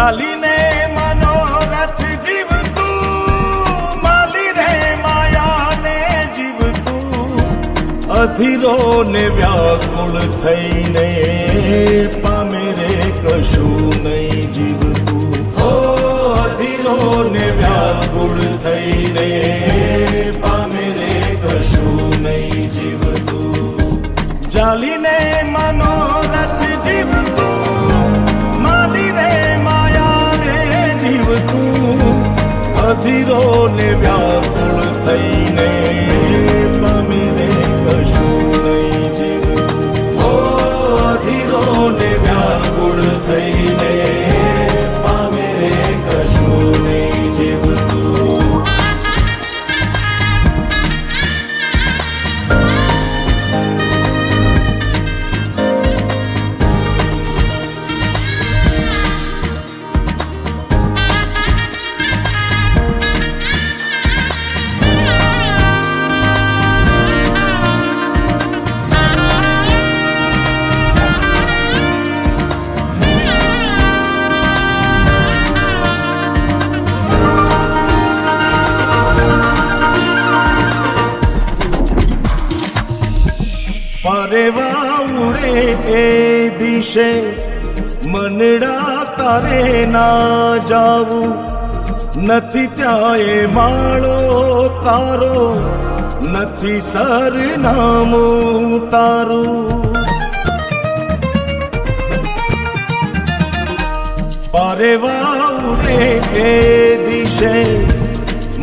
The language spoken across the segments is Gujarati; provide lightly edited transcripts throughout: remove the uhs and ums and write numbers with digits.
ચાલીને મનોરથ જીવતું, માલી રે માયાને જીવતું, અધીરો ને વ્યાકુળ થઈને પામે રે કશું નહીં જીવતું. ઓ અધીરો ને વ્યાકુળ થઈને પામે રે કશું નહીં જીવતું. ચાલીને મનોરથ જીવતું, માલી રે માયાને જીવતું, અધીરો ને વ્યાકુળ થઈને પામે રે કશું નહીં જીવતું. ઓ અધીરો ને વ્યાકુળ થઈને પામે રે કશું નહીં જીવતું. પરેવા ઉડે એ દિશે મનડા તારે ના જાવું, નથી ત્યાં એ માળો તારો, નથી સરનામું તારું. પરેવા ઉડે એ દિશે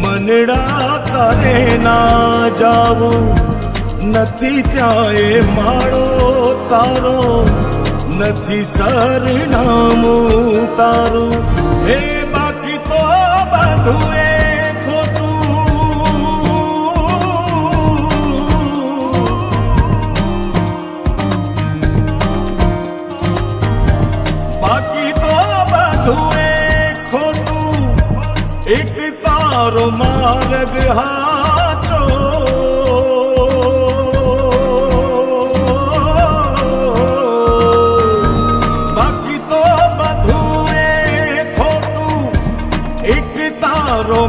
મનડા તારે ના જાવું, નથી ત્યાં એ માળો તારો, નથી સરનામું તારું. હે બાકી તો બધું એ ખોટું, બાકી તો બધું એ ખોટું, એક તારો માર્ગ હાચો.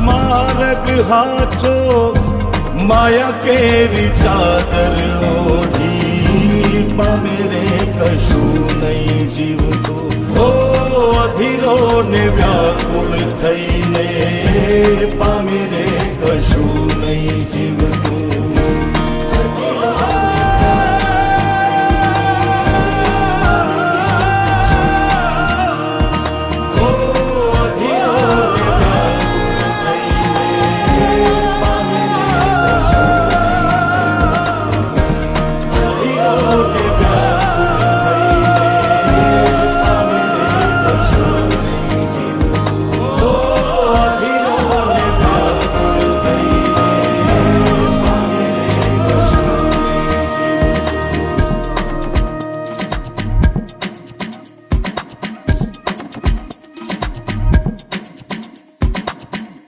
માર્ગ હાચો, માયા કેરી ચાદર ઓઢી પામે રે કશું નહીં જીવતું. ઓ અધીરો ને વ્યાકુળ થઈને પામે રે